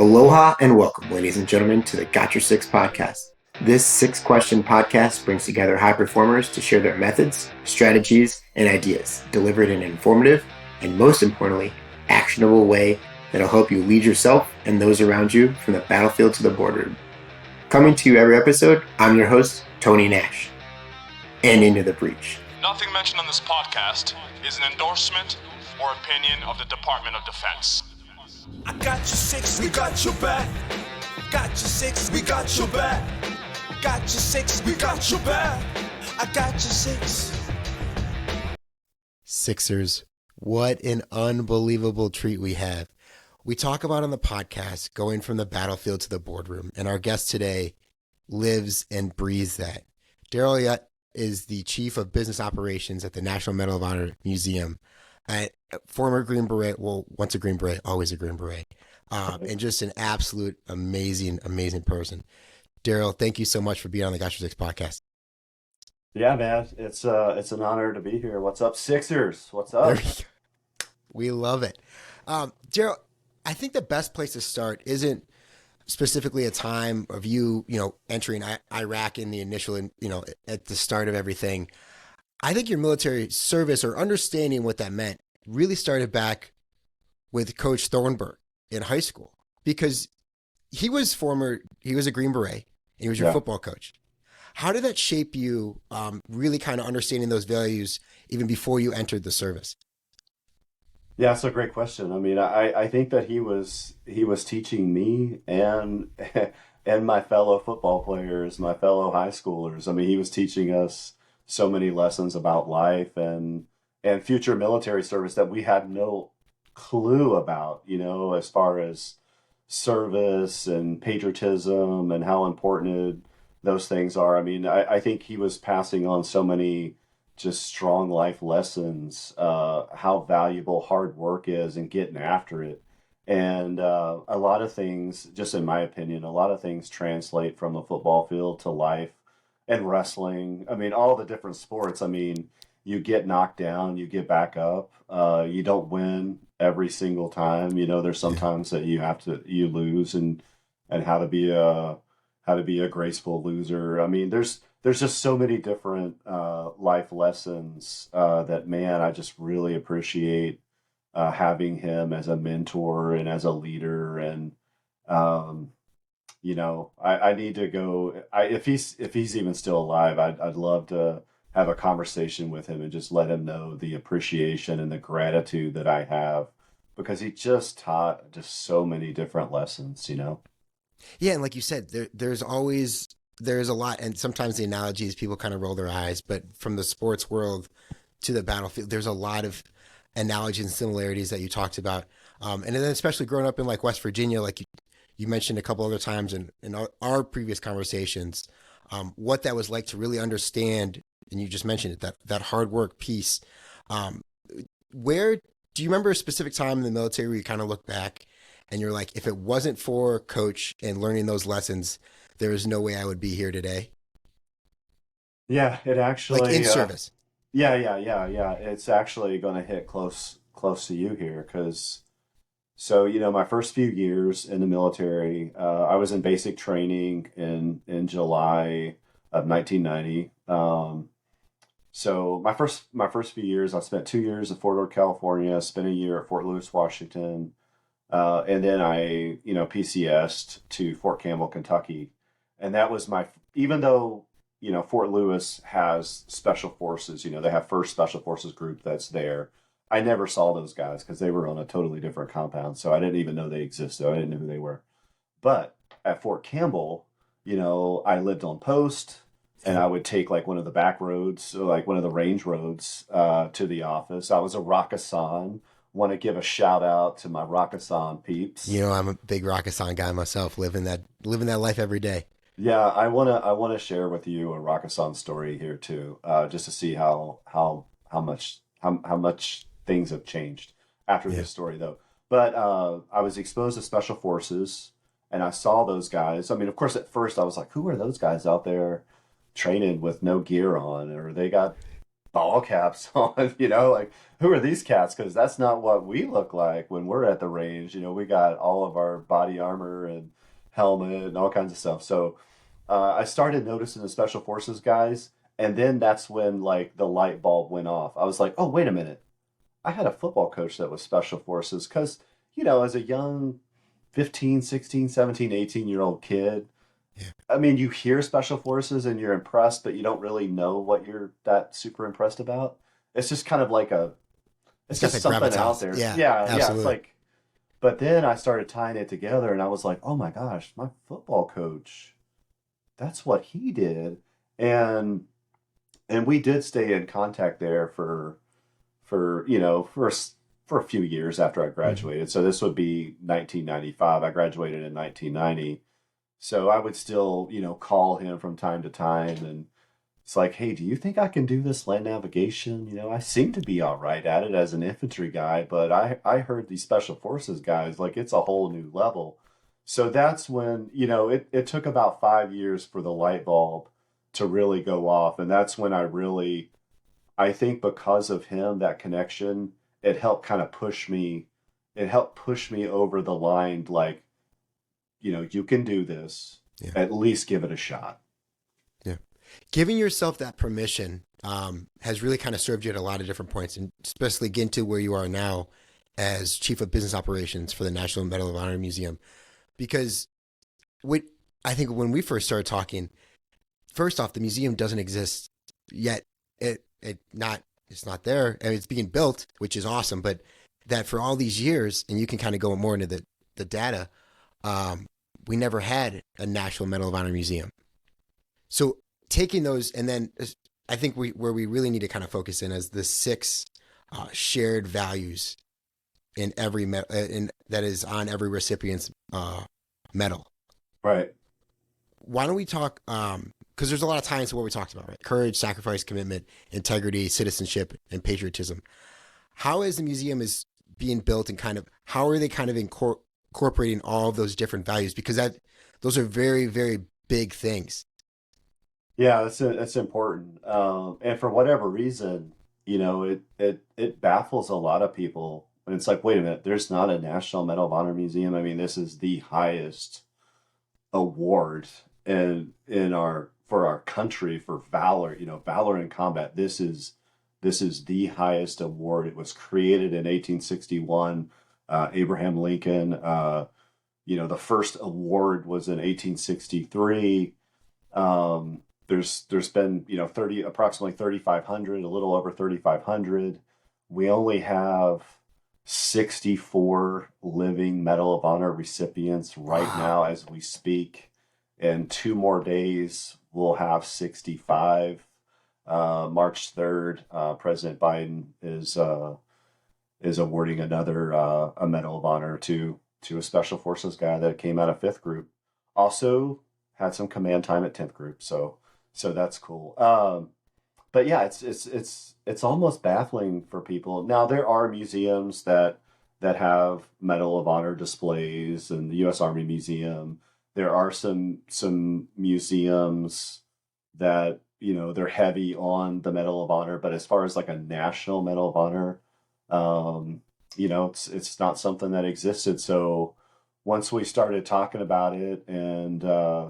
Aloha and welcome, ladies and gentlemen, to the Got Your Six podcast. This six-question podcast brings together high performers to share their methods, strategies, and ideas, delivered in an informative and, most importantly, actionable way that'll help you lead yourself and those around you from the battlefield to the boardroom. Coming to you every episode, I'm your host, Tony Nash. And into the breach. Nothing mentioned on this podcast is an endorsement or opinion of the Department of Defense. I got your six, we got your back. Got your six, we got your back. Got your six, we got your back. I got your six. Sixers, what an unbelievable treat we have. We talk about on the podcast going from the battlefield to the boardroom, and our guest today lives and breathes that. Darrell Utt is the Chief of Business Operations at the National Medal of Honor Museum. Former Green Beret, well, once a Green Beret, always a Green Beret, and just an absolute amazing person. Darrell, thank you so much for being on the Got Your Six podcast. Yeah, man, it's an honor to be here. What's up, Sixers? What's up? We love it. Darrell, I think the best place to start isn't specifically a time of you entering Iraq in the initial, at the start of everything. I think your military service or understanding what that meant really started back with Coach Thornburg in high school, because he was a Green Beret and he was your football coach. How did that shape you, really kind of understanding those values even before you entered the service? Yeah, that's a great question. I mean, I think that he was teaching me and and my fellow football players, my fellow high schoolers. I mean, he was teaching us so many lessons about life and future military service that we had no clue about, as far as service and patriotism and how important those things are. I mean, I think he was passing on so many just strong life lessons, how valuable hard work is and getting after it. And a lot of things, just in my opinion, a lot of things translate from the football field to life and wrestling. I mean, all the different sports. I mean, you get knocked down, you get back up. You don't win every single time. There's sometimes that you lose, and how to be a graceful loser. I mean, there's just so many different life lessons that, man, I just really appreciate having him as a mentor and as a leader. And I need to go. If he's even still alive, I'd love to have a conversation with him and just let him know the appreciation and the gratitude that I have, because he just taught just so many different lessons. Yeah, and like you said, there's a lot, and sometimes the analogies people kind of roll their eyes, but from the sports world to the battlefield, there's a lot of analogies and similarities that you talked about, and then especially growing up in like West Virginia, like you mentioned a couple other times in our previous conversations, what that was like to really understand, and you just mentioned it, that hard work piece. Where do you remember a specific time in the military where you kind of look back and you're like, if it wasn't for Coach and learning those lessons, there is no way I would be here today? Yeah, it actually, like in service. Yeah. It's actually going to hit close to you here, because my first few years in the military, I was in basic training in July of 1990. So my first few years, I spent 2 years at Fort Ord, California, spent a year at Fort Lewis, Washington, and then I PCS'd to Fort Campbell, Kentucky, and that was even though Fort Lewis has special forces, they have First Special Forces Group that's there. I never saw those guys because they were on a totally different compound, so I didn't even know they existed. I didn't know who they were. But at Fort Campbell, I lived on post, and I would take like one of the back roads, so like one of the range roads to the office. I was a Rakkasan. Want to give a shout out to my Rakkasan peeps. I'm a big Rakkasan guy myself, living that life every day. Yeah, I wanna share with you a Rakkasan story here too, just to see how much things have changed after this story though. But I was exposed to special forces, and I saw those guys. I mean, of course, at first I was like, who are those guys out there training with no gear on, or they got ball caps on, like who are these cats? Because that's not what we look like when we're at the range. We got all of our body armor and helmet and all kinds of stuff. So I started noticing the special forces guys, and then that's when like the light bulb went off. I was like, oh, wait a minute. I had a football coach that was special forces because, as a young 15, 16, 17, 18-year-old kid, Yeah. I mean, you hear special forces and you're impressed, but you don't really know what you're that super impressed about. It's just kind of like it's got just that something out gravitas. there. Yeah, Yeah. It's absolutely. like, but then I started tying it together and I was like, oh my gosh, my football coach, that's what he did. And we did stay in contact there for a few years after I graduated. So this would be 1995. I graduated in 1990. So I would still, call him from time to time, and it's like, hey, do you think I can do this land navigation? I seem to be all right at it as an infantry guy, but I heard these special forces guys, like it's a whole new level. So that's when, it took about 5 years for the light bulb to really go off. And that's when I think because of him, that connection, it helped kind of push me. It helped push me over the line, like, you can do this. Yeah. At least give it a shot. Yeah. Giving yourself that permission has really kind of served you at a lot of different points, and especially getting to where you are now as Chief of Business Operations for the National Medal of Honor Museum. Because I think when we first started talking, first off, the museum doesn't exist yet. It's not there. I mean, it's being built, which is awesome, but that for all these years, and you can kind of go more into the data, we never had a National Medal of Honor Museum. So taking those, and then I think where we really need to kind of focus in is the 6 shared values in every that is on every recipient's medal. Right. Why don't we talk? Because there's a lot of ties to what we talked about, right? Courage, sacrifice, commitment, integrity, citizenship, and patriotism. How is the museum is being built, and kind of how are they kind of incorporating all of those different values? Because those are very, very big things. Yeah, that's important. And for whatever reason, it baffles a lot of people. And it's like, wait a minute, there's not a National Medal of Honor Museum. I mean, this is the highest award for our country for valor, valor in combat. This is the highest award. It was created in 1861. Abraham Lincoln, the first award was in 1863. There's been, approximately 3,500, a little over 3,500. We only have 64 living Medal of Honor recipients right now as we speak. In 2 more days, we'll have 65. March 3rd, President Biden is awarding another a Medal of Honor to a Special Forces guy that came out of 5th Group. Also had some command time at 10th Group, so that's cool. But yeah, it's almost baffling for people. Now there are museums that have Medal of Honor displays, and the U.S. Army Museum. There are some museums that they're heavy on the Medal of Honor, but as far as like a National Medal of Honor, it's not something that existed. So once we started talking about it and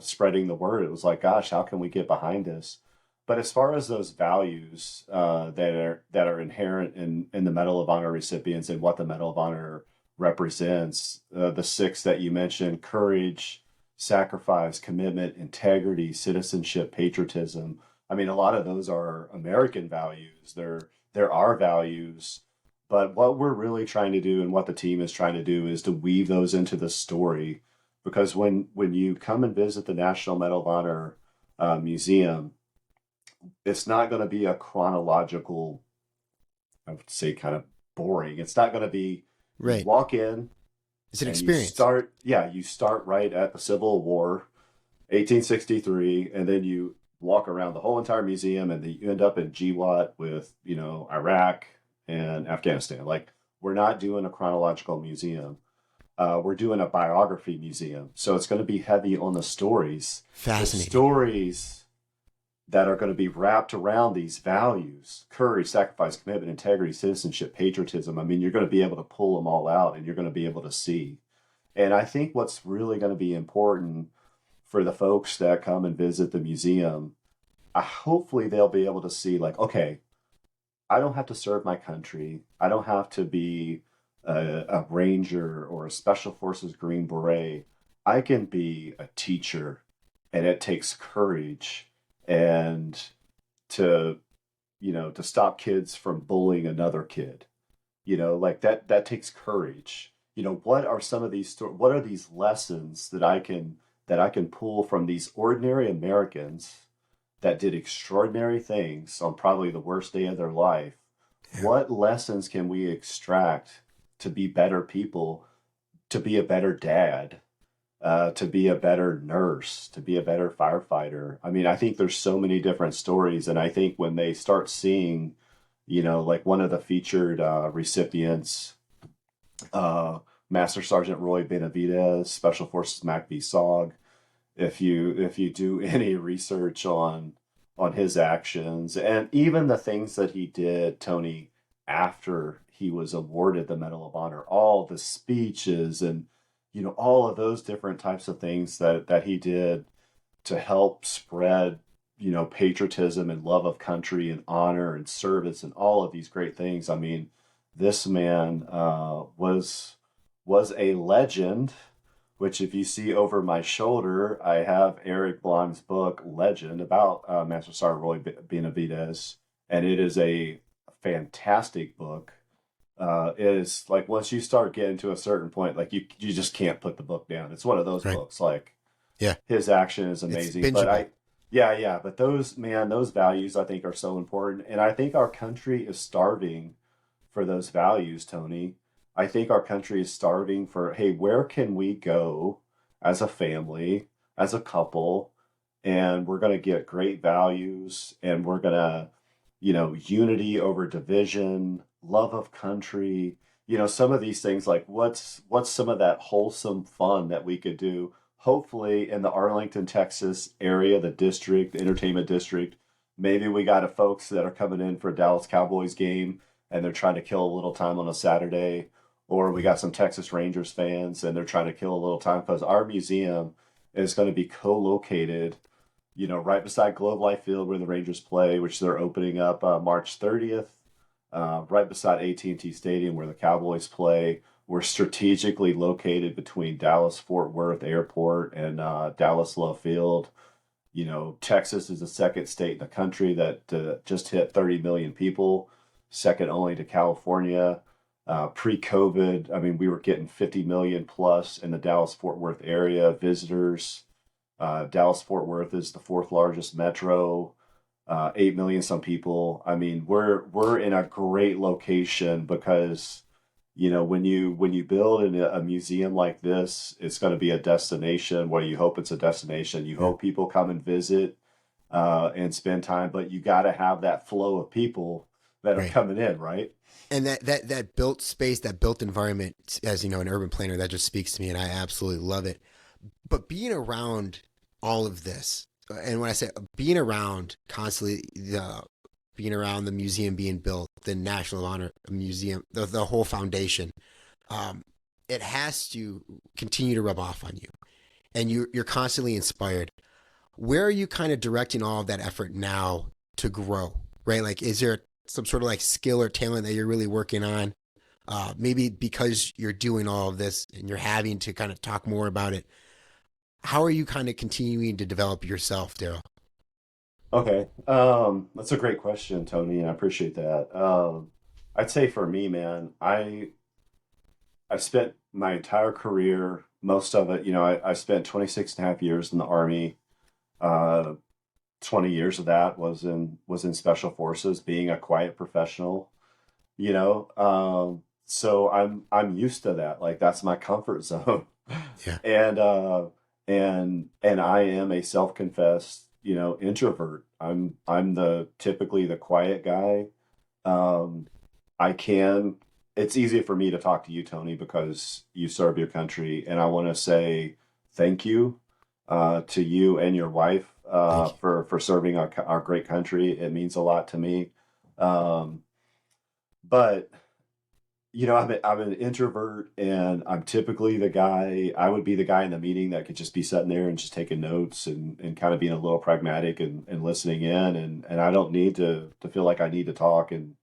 spreading the word, it was like, gosh, how can we get behind this? But as far as those values that are inherent in the Medal of Honor recipients and what the Medal of Honor represents, the 6 that you mentioned: courage, sacrifice, commitment, integrity, citizenship, patriotism. I mean, a lot of those are American values. They're our values. But what we're really trying to do, and what the team is trying to do, is to weave those into the story. Because when you come and visit the National Medal of Honor Museum, it's not going to be a chronological, I would say, kind of boring. It's not going to be, Right. You walk in. It's an and experience. You start right at the Civil War, 1863, and then you walk around the whole entire museum, and then you end up in GWAT with, Iraq and Afghanistan. Like, we're not doing a chronological museum. We're doing a biography museum. So it's going to be heavy on the stories. Fascinating. The stories that are going to be wrapped around these values: courage, sacrifice, commitment, integrity, citizenship, patriotism. I mean, you're going to be able to pull them all out, and you're going to be able to see. And I think what's really going to be important for the folks that come and visit the museum, hopefully they'll be able to see, like, okay, I don't have to serve my country. I don't have to be a ranger or a special forces Green Beret. I can be a teacher, and it takes courage and to, to stop kids from bullying another kid. Like that takes courage. What are some of these what are these lessons that I can pull from these ordinary Americans that did extraordinary things on probably the worst day of their life? Yeah. What lessons can we extract to be better people, to be a better dad, to be a better nurse, to be a better firefighter? I mean, I think there's so many different stories. And I think when they start seeing, like one of the featured recipients, Master Sergeant Roy Benavidez, Special Forces MACV SOG, if you do any research on his actions and even the things that he did, Tony, after he was awarded the Medal of Honor, all the speeches and all of those different types of things that he did to help spread patriotism and love of country and honor and service and all of these great things. I mean, this man was a legend. Which, if you see over my shoulder, I have Eric Blon's book, Legend, about Master Sergeant Roy Benavidez. And it is a fantastic book. It is like, once you start getting to a certain point, like you just can't put the book down. It's one of those books. Like, yeah, his action is amazing. But but those values I think are so important. And I think our country is starving for those values, Tony. I think our country is starving for, hey, where can we go as a family, as a couple, and we're going to get great values, and we're going to, unity over division, love of country, some of these things, like what's some of that wholesome fun that we could do, hopefully in the Arlington, Texas area, the district, the entertainment district. Maybe we got folks that are coming in for a Dallas Cowboys game, and they're trying to kill a little time on a Saturday. Or we got some Texas Rangers fans, and they're trying to kill a little time, because our museum is going to be co-located, right beside Globe Life Field where the Rangers play, which they're opening up March 30th, right beside AT&T Stadium where the Cowboys play. We're strategically located between Dallas-Fort Worth Airport and Dallas Love Field. Texas is the second state in the country that just hit 30 million people, second only to California. Pre-COVID, I mean, we were getting 50 million plus in the Dallas-Fort Worth area visitors. Dallas-Fort Worth is the fourth largest metro, 8 million some people. I mean, we're in a great location because, when you build a museum like this, it's going to be a destination. Well, you hope it's a destination. You hope people come and visit and spend time, but you got to have that flow of people that are coming in, right? And that built space, that built environment, as an urban planner, that just speaks to me, and I absolutely love it. But being around all of this, and when I say being around constantly, being around the museum being built, the National Honor Museum, the whole foundation, it has to continue to rub off on you, and you're constantly inspired. Where are you kind of directing all of that effort now to grow, right? Like, is there some sort of like skill or talent that you're really working on? Maybe because you're doing all of this and you're having to kind of talk more about it. How are you kind of continuing to develop yourself, Darrell? Okay. That's a great question, Tony, and I appreciate that. I'd say for me, man, I've spent my entire career, most of it, I spent 26 and a half years in the Army. 20 years of that was in special forces, being a quiet professional, so I'm used to that. Like, that's my comfort zone. Yeah. And I am a self-confessed, introvert. I'm typically the quiet guy. It's easy for me to talk to you, Tony, because you serve your country, and I want to say thank you to you and your wife, Thank you. for serving our great country. It means a lot to me. Um, but I'm an introvert, and I'm typically the guy. I would be the guy in the meeting that could just be sitting there and just taking notes and kind of being a little pragmatic and listening in, and I don't need to feel like I need to talk and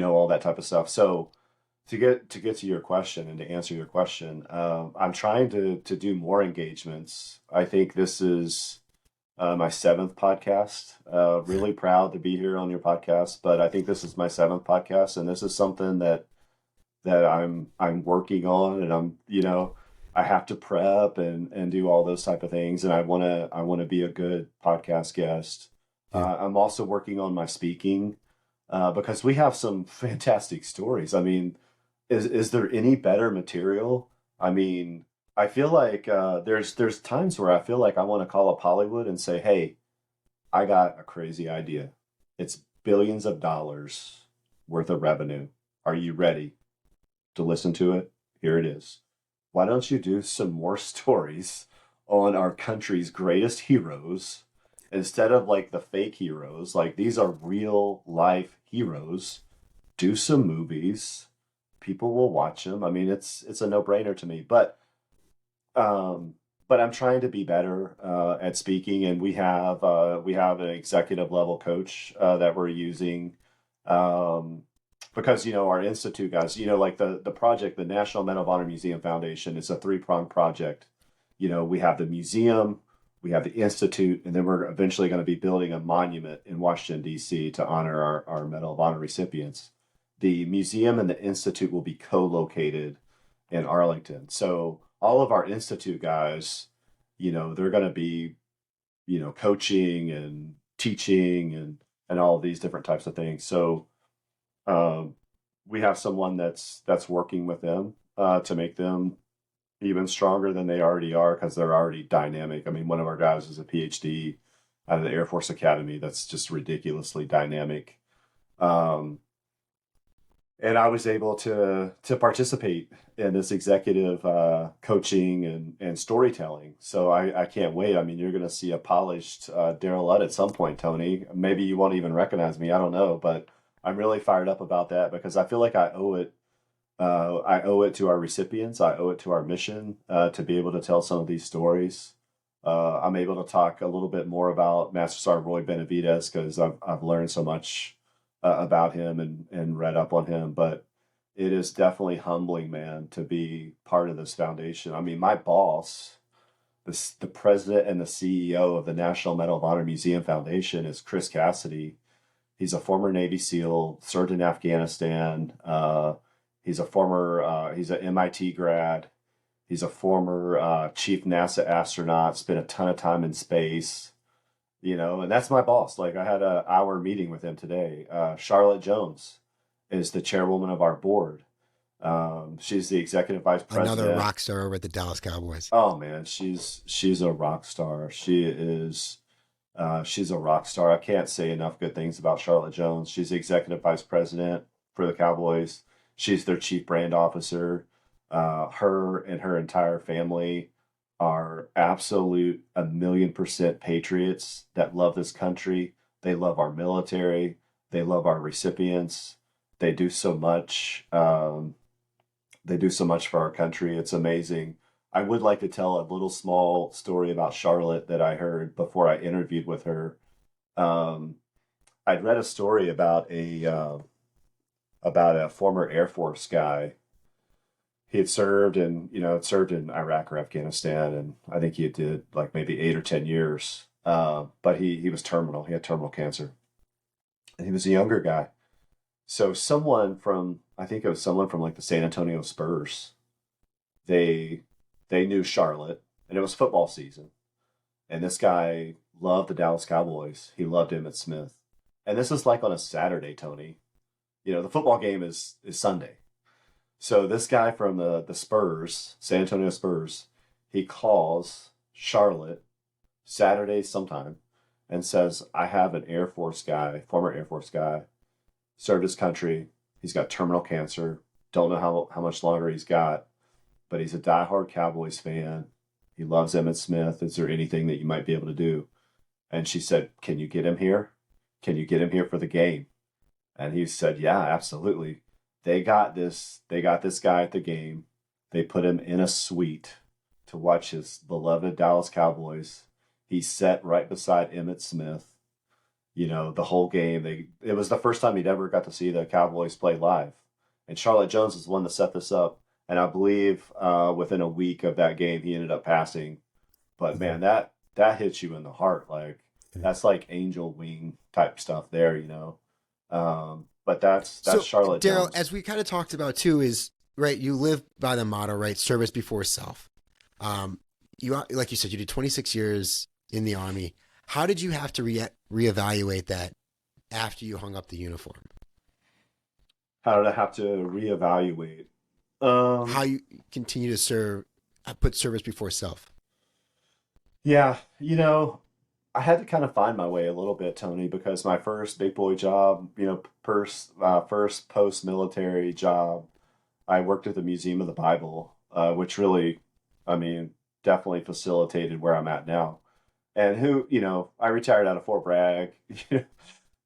all that type of stuff. So to get to your question and to answer your question, I'm trying to do more engagements. I think this is my seventh podcast. Really proud to be here on your podcast, but I think this is my seventh podcast, and this is something that I'm working on, and I have to prep and do all those type of things, and I want to be a good podcast guest. Yeah. I'm also working on my speaking because we have some fantastic stories. I mean, is there any better material? I mean, I feel like there's times where I feel like I want to call up Hollywood and say, "Hey, I got a crazy idea. It's billions of dollars worth of revenue. Are you ready to listen to it? Here it is. Why don't you do some more stories on our country's greatest heroes instead of like the fake heroes? Like, these are real life heroes. Do some movies. People will watch them. I mean, it's a no-brainer to me. But I'm trying to be better at speaking, and we have an executive level coach that we're using. Because our institute guys, like the project, the National Medal of Honor Museum Foundation, is a three-pronged project. We have the museum, we have the institute, and then we're eventually going to be building a monument in Washington, D.C. to honor our Medal of Honor recipients. The museum and the institute will be co-located in Arlington. So all of our institute guys, they're going to be, coaching and teaching and all of these different types of things. So we have someone that's working with them to make them even stronger than they already are, because they're already dynamic. I mean, one of our guys is a PhD out of the Air Force Academy that's just ridiculously dynamic. And I was able to participate in this executive coaching and storytelling. So I can't wait. I mean, you're going to see a polished Darrell Utt at some point, Tony. Maybe you won't even recognize me. I don't know, but I'm really fired up about that because I feel like I owe it. I owe it to our recipients. I owe it to our mission to be able to tell some of these stories. I'm able to talk a little bit more about Master Sergeant Roy Benavidez because I've learned so much about him and read up on him. But it is definitely humbling, man, to be part of this foundation. I mean, my boss, the president and the CEO of the National Medal of Honor Museum Foundation, is Chris Cassidy. He's a former Navy SEAL, served in Afghanistan. He's an MIT grad. He's a former chief NASA astronaut, spent a ton of time in space, and that's my boss. Like, I had an hour meeting with him today. Charlotte Jones is the chairwoman of our board. She's the executive vice president. Another rock star over at the Dallas Cowboys. Oh man, she's a rock star. She's a rock star. I can't say enough good things about Charlotte Jones. She's the executive vice president for the Cowboys. She's their chief brand officer. Her and her entire family are absolute 1,000,000% patriots that love this country. They love our military. They love our recipients. They do so much. They do so much for our country. It's amazing. I would like to tell a little small story about Charlotte that I heard before I interviewed with her. I'd read a story about a former Air Force guy. He had served in Iraq or Afghanistan, and I think he did like maybe 8 or 10 years. But he was terminal. He had terminal cancer, and he was a younger guy. So I think it was someone from like the San Antonio Spurs. They knew Charlotte, and it was football season. And this guy loved the Dallas Cowboys. He loved Emmitt Smith. And this is like on a Saturday, Tony. The football game is Sunday. So this guy from the Spurs, San Antonio Spurs, he calls Charlotte Saturday sometime and says, I have an Air Force guy, former Air Force guy, served his country. He's got terminal cancer. Don't know how much longer he's got, but he's a diehard Cowboys fan. He loves Emmitt Smith. Is there anything that you might be able to do? And she said, "Can you get him here? Can you get him here for the game?" And he said, "Yeah, absolutely." They got this guy at the game. They put him in a suite to watch his beloved Dallas Cowboys. He sat right beside Emmitt Smith. The whole game. It was the first time he'd ever got to see the Cowboys play live. And Charlotte Jones is the one that set this up. And I believe within a week of that game, he ended up passing. But man, that hits you in the heart. Like that's like angel wing type stuff there. But that's So, Charlotte Darrell, Jones. as we kind of talked about too, is right. You live by the motto, right? Service before self. Like you said, you did 26 years in the Army. How did you have to reevaluate that after you hung up the uniform? How did I have to reevaluate? How you continue to serve, put service before self. Yeah, I had to kind of find my way a little bit, Tony, because my first big boy job, first post-military job, I worked at the Museum of the Bible, which really, I mean, definitely facilitated where I'm at now. And I retired out of Fort Bragg.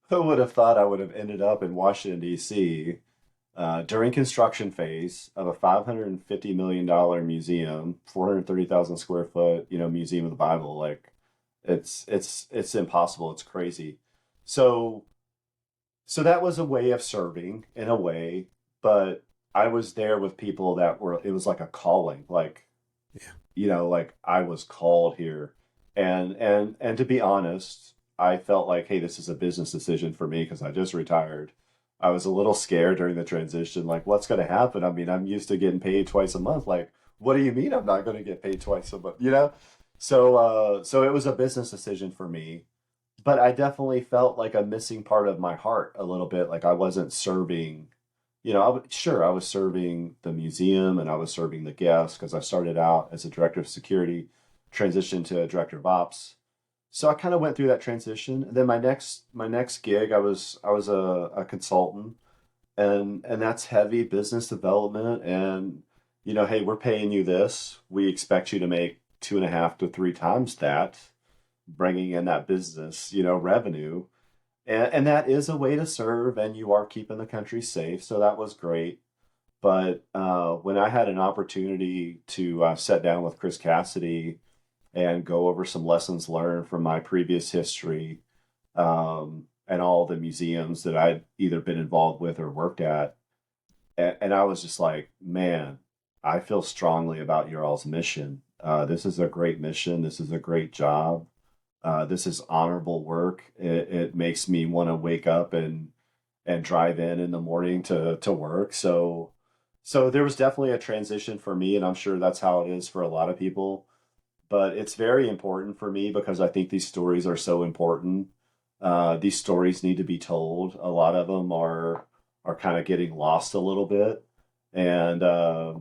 Who would have thought I would have ended up in Washington, D.C. During construction phase of a $550 million museum, 430,000 square foot, Museum of the Bible. Like, it's impossible. It's crazy. So that was a way of serving in a way, but I was there with people it was like a calling, like, like I was called here. And to be honest, I felt like, hey, this is a business decision for me because I just retired. I was a little scared during the transition, like what's going to happen? I mean, I'm used to getting paid twice a month. Like, what do you mean I'm not going to get paid twice a month? So it was a business decision for me, but I definitely felt like a missing part of my heart a little bit. Like I wasn't serving, I was serving the museum and I was serving the guests because I started out as a director of security, transitioned to a director of ops. So I kind of went through that transition. And then my next gig, I was a consultant, and that's heavy business development. And hey, we're paying you this. We expect you to make 2.5 to 3 times that, bringing in that business, revenue. And that is a way to serve, and you are keeping the country safe. So that was great. But when I had an opportunity to sit down with Chris Cassidy and go over some lessons learned from my previous history, and all the museums that I'd either been involved with or worked at. And I was just like, man, I feel strongly about your all's mission. This is a great mission. This is a great job. This is honorable work. It makes me want to wake up and drive in the morning to work. So there was definitely a transition for me, and I'm sure that's how it is for a lot of people. But it's very important for me because I think these stories are so important. These stories need to be told. A lot of them are kind of getting lost a little bit, and I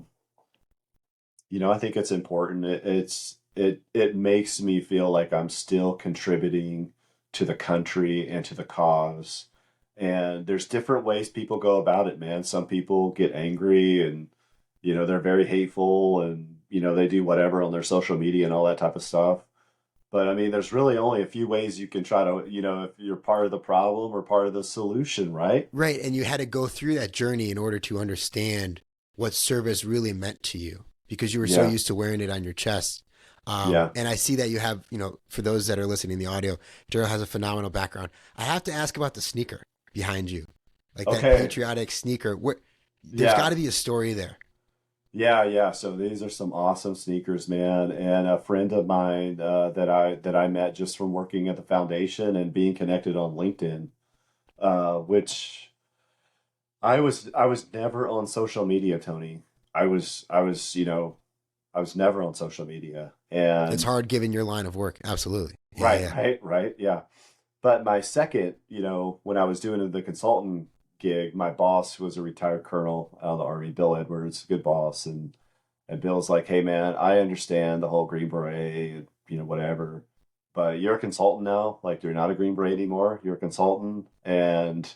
think it's important. It makes me feel like I'm still contributing to the country and to the cause. And there's different ways people go about it, man. Some people get angry and they're very hateful and they do whatever on their social media and all that type of stuff. But I mean, there's really only a few ways you can try to, if you're part of the problem or part of the solution, right? Right. And you had to go through that journey in order to understand what service really meant to you because you were so used to wearing it on your chest. And I see that you have, for those that are listening in the audio, Darrell has a phenomenal background. I have to ask about the sneaker behind you, like that patriotic sneaker. There's got to be a story there. Yeah. So these are some awesome sneakers, man. And a friend of mine that I met just from working at the foundation and being connected on LinkedIn, which I was never on social media, Tony. I was never on social media, and it's hard given your line of work. Absolutely. Right. Yeah. But my second, when I was doing the consultant gig, my boss was a retired colonel out of the Army, Bill Edwards, good boss. And Bill's like, hey man, I understand the whole Green Beret, whatever, but you're a consultant now. Like you're not a Green Beret anymore. You're a consultant, and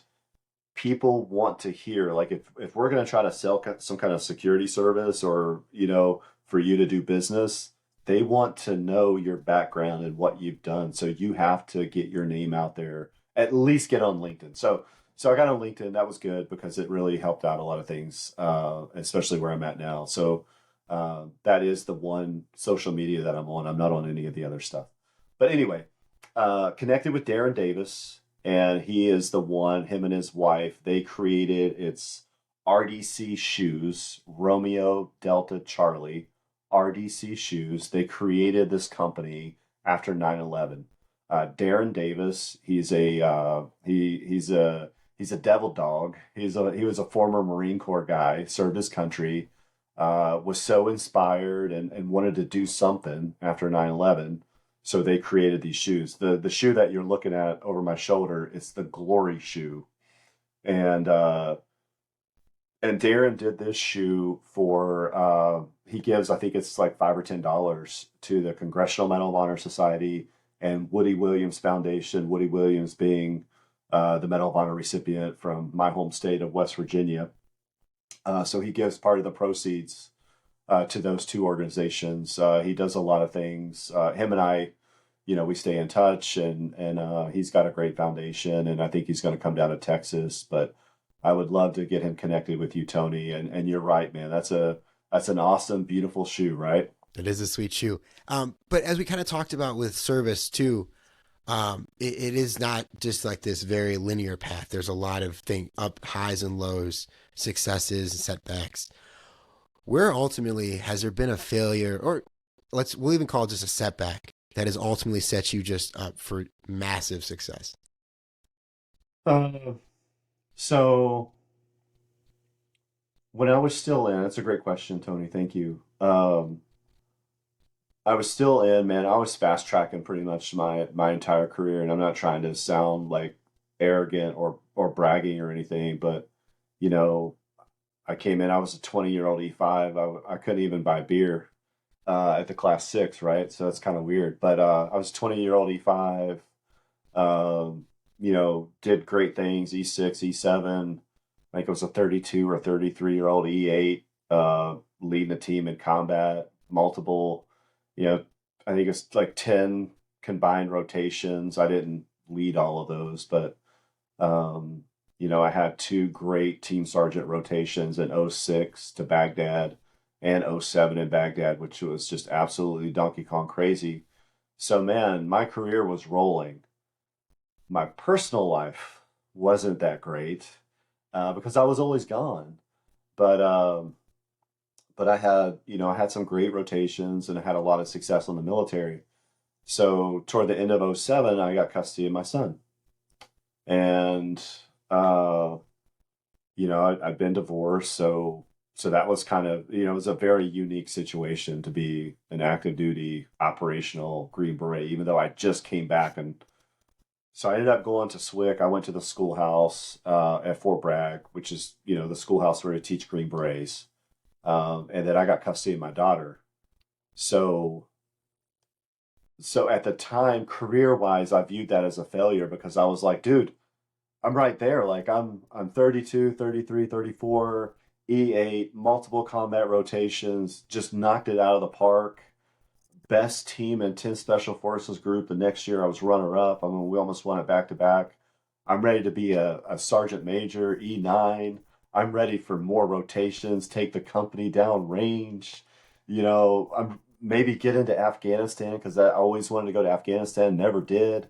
people want to hear, like, if we're going to try to sell some kind of security service or, for you to do business, they want to know your background and what you've done. So you have to get your name out there, at least get on LinkedIn. So I got on LinkedIn. That was good because it really helped out a lot of things, especially where I'm at now. So that is the one social media that I'm on. I'm not on any of the other stuff. But anyway, connected with Darren Davis, and he is the one, him and his wife, they created it's RDC Shoes, Romeo Delta Charlie, RDC Shoes. They created this company after 9/11. Darren Davis, he's a devil dog. He was a former Marine Corps guy, served his country, was so inspired and wanted to do something after 9/11. So they created these shoes. The shoe that you're looking at over my shoulder, it's the Glory shoe. And Darren did this shoe for he gives, I think it's like $5 or $10 to the Congressional Medal of Honor Society and Woody Williams Foundation. Woody Williams being the Medal of Honor recipient from my home state of West Virginia. So he gives part of the proceeds to those two organizations. He does a lot of things. Him and I, we stay in touch, and he's got a great foundation, and I think he's going to come down to Texas. But I would love to get him connected with you, Tony. And you're right, man. That's an awesome, beautiful shoe, right? It is a sweet shoe. But as we kind of talked about with service too, it is not just like this very linear path. There's a lot of up highs and lows, successes and setbacks. Where ultimately has there been a failure, or we'll even call it just a setback, that has ultimately set you just up for massive success? So when I was still in, that's a great question, Tony. Thank you. I was still in, man. I was fast tracking pretty much my entire career, and I'm not trying to sound like arrogant or bragging or anything, but I came in. I was a 20-year-old E5. I couldn't even buy beer at the class 6, right? So that's kind of weird. But I was a 20-year-old E5. Did great things. E6, E7. I think it was a 32 or 33-year-old E8, leading a team in combat, multiple. I think it's like 10 combined rotations. I didn't lead all of those, but, I had 2 great team sergeant rotations in '06 to Baghdad and '07 in Baghdad, which was just absolutely Donkey Kong crazy. So, man, my career was rolling. My personal life wasn't that great because I was always gone. But I had some great rotations and I had a lot of success in the military. So toward the end of '07, I got custody of my son. And, I'd been divorced. So that was kind of, it was a very unique situation to be an active duty operational Green Beret, even though I just came back. And so I ended up going to SWIC. I went to the schoolhouse at Fort Bragg, which is, the schoolhouse where I teach Green Berets. And then I got custody of my daughter. So at the time, career-wise, I viewed that as a failure because I was like, dude, I'm right there. Like I'm 32, 33, 34, E8, multiple combat rotations, just knocked it out of the park. Best team in 10 Special Forces group. The next year I was runner-up. I mean, we almost won it back-to-back. I'm ready to be a sergeant major, E9. I'm ready for more rotations, take the company down range. I'm maybe get into Afghanistan because I always wanted to go to Afghanistan, never did.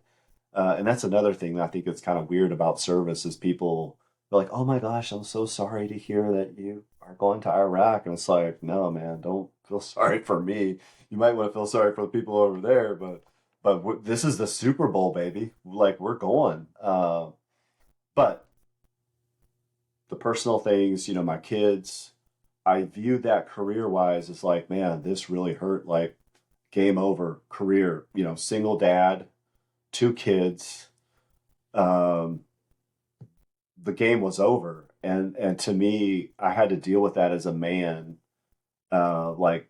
And that's another thing that I think that's kind of weird about service is people are like, oh my gosh, I'm so sorry to hear that you are going to Iraq. And it's like, no, man, don't feel sorry for me. You might want to feel sorry for the people over there, but this is the Super Bowl, baby. Like, we're going. But the personal things, my kids, I viewed that career-wise as like, man, this really hurt. Like, game over, career, single dad, 2 kids. The game was over. And to me, I had to deal with that as a man. Like,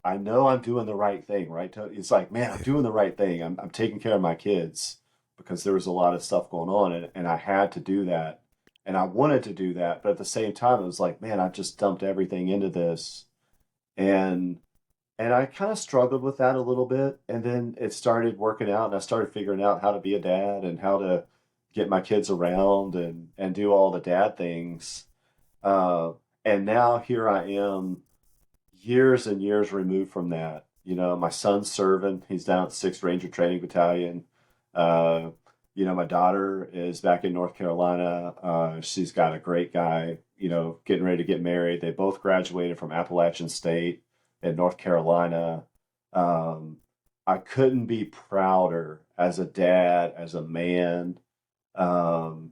I know I'm doing the right thing, right? It's like, man, I'm doing the right thing. I'm taking care of my kids because there was a lot of stuff going on, and I had to do that. And I wanted to do that, but at the same time, it was like, man, I've just dumped everything into this. And And I kind of struggled with that a little bit. And then it started working out, and I started figuring out how to be a dad and how to get my kids around and do all the dad things. Uh, and now here I am, years and years removed from that. You know, my son's serving. He's down at 6th Ranger Training Battalion. Uh, you know, my daughter is back in North Carolina. She's got a great guy, you know, getting ready to get married. They both graduated from Appalachian State in North Carolina. Um, I couldn't be prouder as a dad, as a man. Um,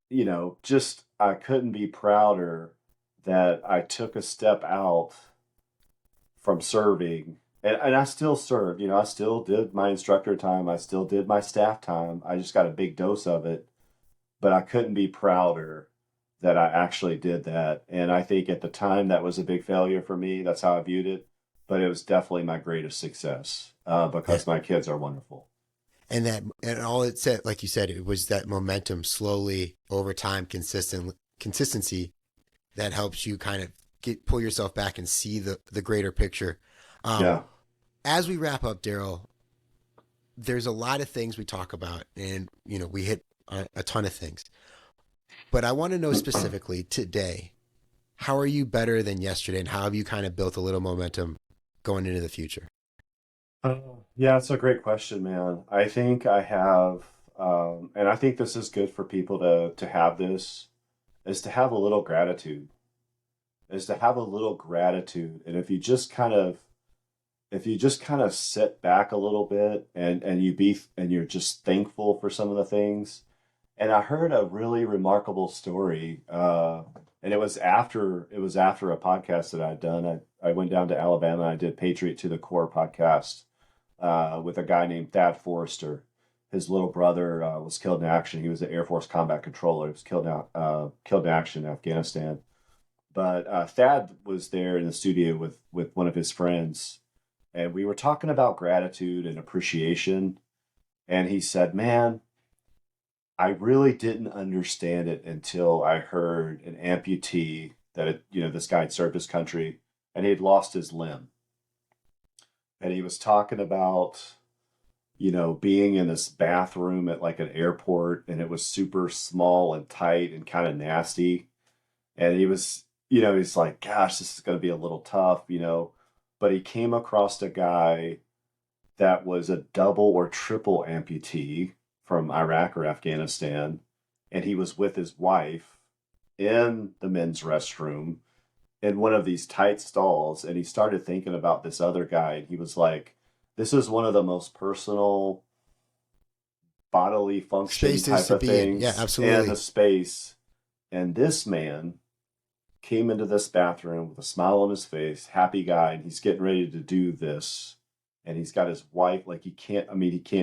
you know, just I couldn't be prouder that I took a step out from serving. And I still served, you know, I still did my instructor time. I still did my staff time. I just got a big dose of it, but I couldn't be prouder that I actually did that. And I think at the time that was a big failure for me. That's how I viewed it. But it was definitely my greatest success because my kids are wonderful. And all it said, like you said, it was that momentum slowly over time, consistency that helps you kind of pull yourself back and see the greater picture. Yeah. As we wrap up, Darrell, there's a lot of things we talk about, and you know we hit a ton of things. But I want to know specifically today, how are you better than yesterday, and how have you kind of built a little momentum going into the future? Yeah, it's a great question, man. I think I have, and I think this is good for people to have this, is to have a little gratitude, is to have a little gratitude. And if you just kind of sit back a little bit and you're just thankful for some of the things. And I heard a really remarkable story, and it was after a podcast that I'd done. I went down to Alabama. And I did Patriot to the Core podcast with a guy named Thad Forrester. His little brother was killed in action. He was an Air Force combat controller. He was killed in action in Afghanistan. But Thad was there in the studio with one of his friends, and we were talking about gratitude and appreciation. And he said, "Man, I really didn't understand it until I heard an amputee this guy had served his country and he'd lost his limb. And he was talking about, you know, being in this bathroom at like an airport, and it was super small and tight and kind of nasty. And he was, you know, he's like, gosh, this is going to be a little tough, you know. But he came across a guy that was a double or triple amputee from Iraq or Afghanistan, and he was with his wife in the men's restroom in one of these tight stalls, and he started thinking about this other guy, and he was like, this is one of the most personal bodily function Spaces type to of be in. things Yeah, absolutely. in the space. And this man came into this bathroom with a smile on his face, happy guy, and he's getting ready to do this. And he's got his wife, like he can't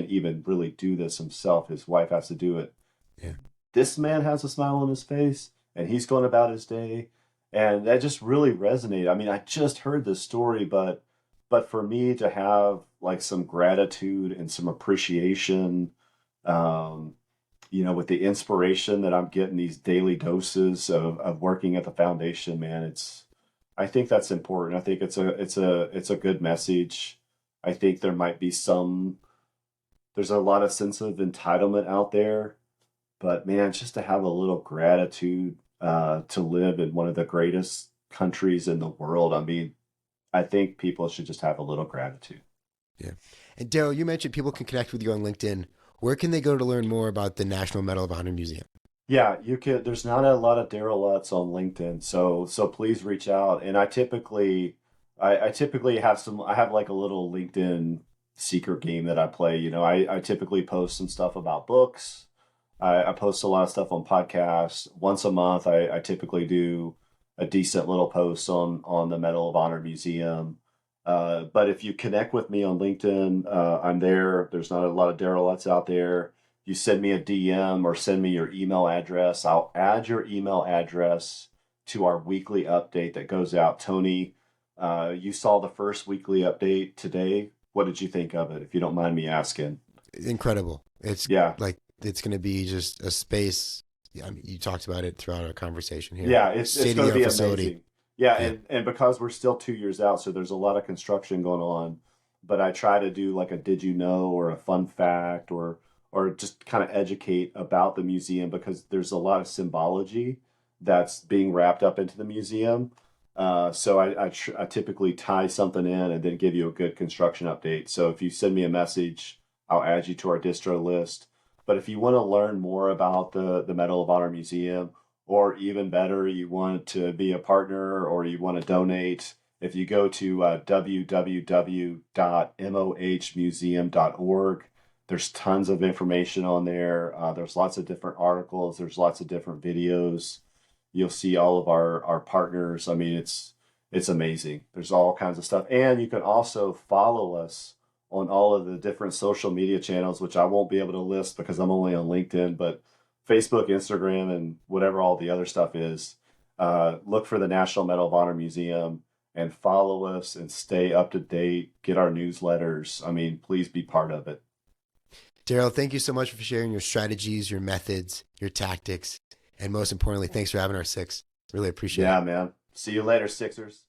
even really do this himself. His wife has to do it. Yeah. This man has a smile on his face, and he's going about his day. And that just really resonated. I mean, I just heard this story, but for me to have like some gratitude and some appreciation, you know, with the inspiration that I'm getting these daily doses of working at the foundation, man, I think that's important. I think it's a good message. I think there's a lot of sense of entitlement out there, but man, just to have a little gratitude, to live in one of the greatest countries in the world. I mean, I think people should just have a little gratitude. Yeah. And Darrell, you mentioned people can connect with you on LinkedIn. Where can they go to learn more about the National Medal of Honor Museum? Yeah, you can. There's not a lot of Darrell Utts on LinkedIn, so please reach out. And I typically have like a little LinkedIn secret game that I play. You know, I typically post some stuff about books. I post a lot of stuff on podcasts. Once a month, I typically do a decent little post on the Medal of Honor Museum. But if you connect with me on LinkedIn, I'm there. There's not a lot of Darrell Utts out there. You send me a DM or send me your email address. I'll add your email address to our weekly update that goes out. Tony, you saw the first weekly update today. What did you think of it, if you don't mind me asking? Incredible. It's it's going to be just a space. I mean, you talked about it throughout our conversation here. Yeah, it's going to be amazing. Yeah, Yeah. and because we're still 2 years out, so there's a lot of construction going on. But I try to do like a did you know or a fun fact or just kind of educate about the museum because there's a lot of symbology that's being wrapped up into the museum. So I typically tie something in and then give you a good construction update. So if you send me a message, I'll add you to our distro list. But if you want to learn more about the Medal of Honor Museum, or even better, you want to be a partner or you want to donate, if you go to www.mohmuseum.org, there's tons of information on there. There's lots of different articles. There's lots of different videos. You'll see all of our partners. I mean, it's amazing. There's all kinds of stuff. And you can also follow us on all of the different social media channels, which I won't be able to list because I'm only on LinkedIn, but Facebook, Instagram, and whatever all the other stuff is. Look for the National Medal of Honor Museum and follow us and stay up to date. Get our newsletters. I mean, please be part of it. Darrell, thank you so much for sharing your strategies, your methods, your tactics, and most importantly, thanks for having our six. Really appreciate it. Yeah, man. See you later, Sixers.